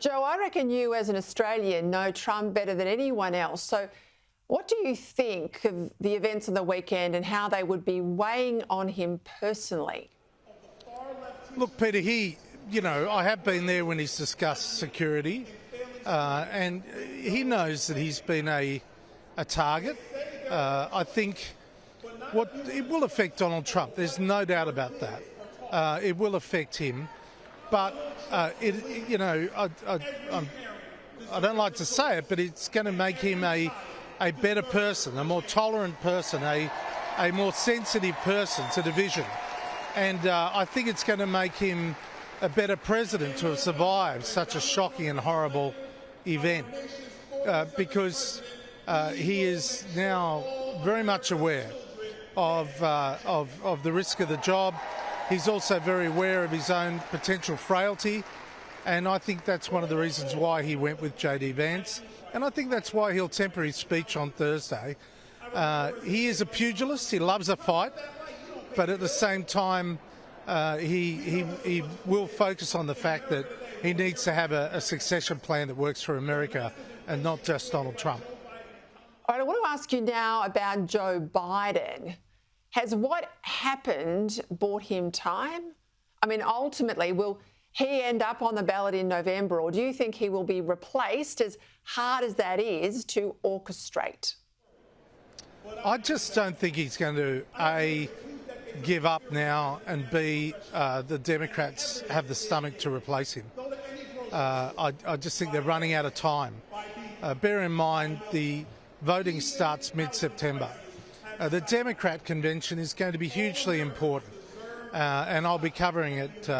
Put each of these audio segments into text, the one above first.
Joe, I reckon you as an Australian know Trump better than anyone else. So what do you think of the events on the weekend and how they would be weighing on him personally? Look, Peter, I have been there when he's discussed security and he knows that he's been a target. I think it will affect Donald Trump. There's no doubt about that. It will affect him. But, I don't like to say it, but it's going to make him a better person, a more tolerant person, a more sensitive person to division. And I think it's going to make him a better president to have survived such a shocking and horrible event because he is now very much aware of the risk of the job. He's also very aware of his own potential frailty, and I think that's one of the reasons why he went with J.D. Vance, and I think that's why he'll temper his speech on Thursday. He is a pugilist, he loves a fight, but at the same time he will focus on the fact that he needs to have a succession plan that works for America and not just Donald Trump. All right, I want to ask you now about Joe Biden. Has what happened bought him time? I mean, ultimately, will he end up on the ballot in November, or do you think he will be replaced, as hard as that is to orchestrate? I just don't think he's going to, A, give up now, and B, the Democrats have the stomach to replace him. I just think they're running out of time. Bear in mind, the voting starts mid-September. The Democrat convention is going to be hugely important, and I'll be covering it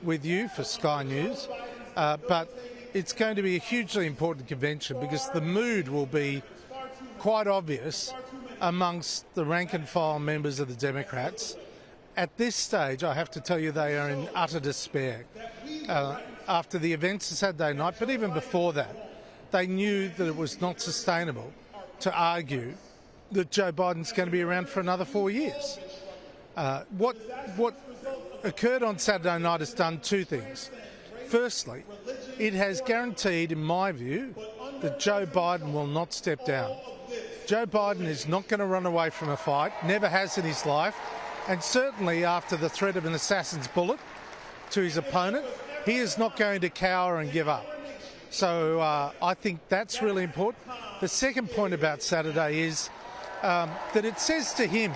with you for Sky News, but it's going to be a hugely important convention because the mood will be quite obvious amongst the rank-and-file members of the Democrats. At this stage, I have to tell you, they are in utter despair. After the events of Saturday night, but even before that, they knew that it was not sustainable to argue that Joe Biden's going to be around for another 4 years. What occurred on Saturday night has done two things. Firstly, it has guaranteed, in my view, that Joe Biden will not step down. Joe Biden is not going to run away from a fight, never has in his life, and certainly after the threat of an assassin's bullet to his opponent, he is not going to cower and give up. So I think that's really important. The second point about Saturday is that it says to him,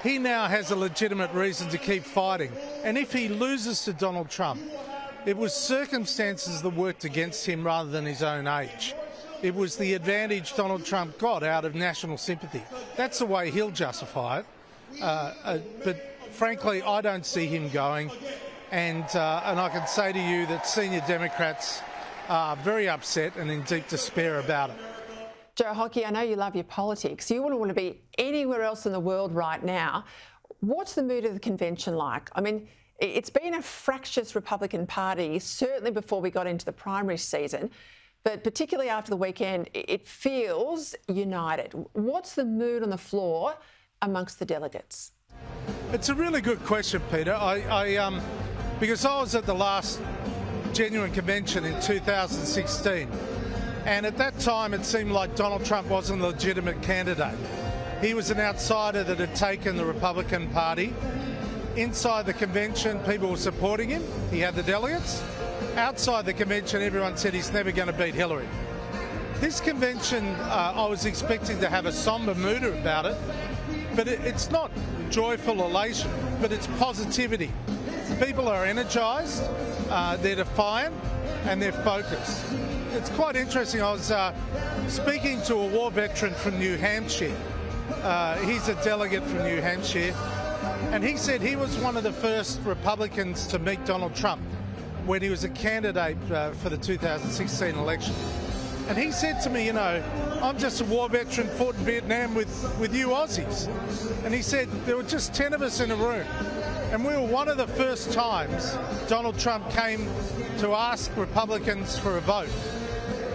he now has a legitimate reason to keep fighting. And if he loses to Donald Trump, it was circumstances that worked against him rather than his own age. It was the advantage Donald Trump got out of national sympathy. That's the way he'll justify it. But frankly, I don't see him going. And I can say to you that senior Democrats are very upset and in deep despair about it. Joe Hockey, I know you love your politics. You wouldn't want to be anywhere else in the world right now. What's the mood of the convention like? I mean, it's been a fractious Republican Party, certainly before we got into the primary season, but particularly after the weekend, it feels united. What's the mood on the floor amongst the delegates? It's a really good question, Peter. Because I was at the last genuine convention in 2016. And at that time, it seemed like Donald Trump wasn't a legitimate candidate. He was an outsider that had taken the Republican Party. Inside the convention, people were supporting him. He had the delegates. Outside the convention, everyone said he's never going to beat Hillary. This convention, I was expecting to have a somber mood about it, but it's not joyful elation, but it's positivity. People are energised, they're defiant, and they're focused. It's quite interesting. I was speaking to a war veteran from New Hampshire. He's a delegate from New Hampshire, and he said he was one of the first Republicans to meet Donald Trump when he was a candidate for the 2016 election. And he said to me, I'm just a war veteran, fought in Vietnam with you Aussies. And he said there were just 10 of us in a room. And we were one of the first times Donald Trump came to ask Republicans for a vote.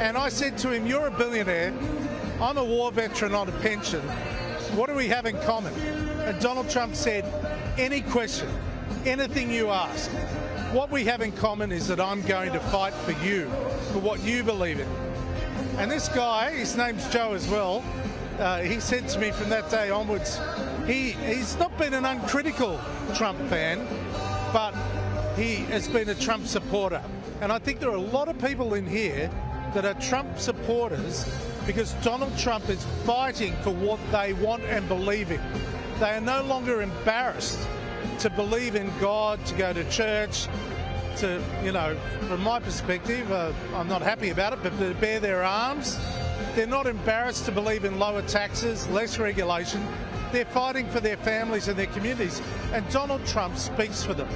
And I said to him, you're a billionaire, I'm a war veteran on a pension, what do we have in common? And Donald Trump said, any question, anything you ask. what we have in common is that I'm going to fight for you, for what you believe in. And this guy, his name's Joe as well, he said to me from that day onwards, he's not been an uncritical Trump fan, but he has been a Trump supporter. And I think there are a lot of people in here that are Trump supporters because Donald Trump is fighting for what they want and believe in. They are no longer embarrassed to believe in God, to go to church, to, you know, from my perspective, I'm not happy about it, but to bear their arms. They're not embarrassed to believe in lower taxes, less regulation. They're fighting for their families and their communities. And Donald Trump speaks for them.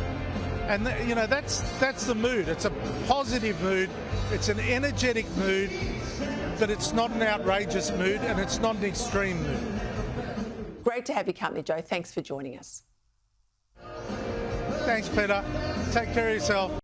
And, you know, that's the mood. It's a positive mood. It's an energetic mood, but it's not an outrageous mood and it's not an extreme mood. Great to have your company, Joe. Thanks for joining us. Thanks, Peter. Take care of yourself.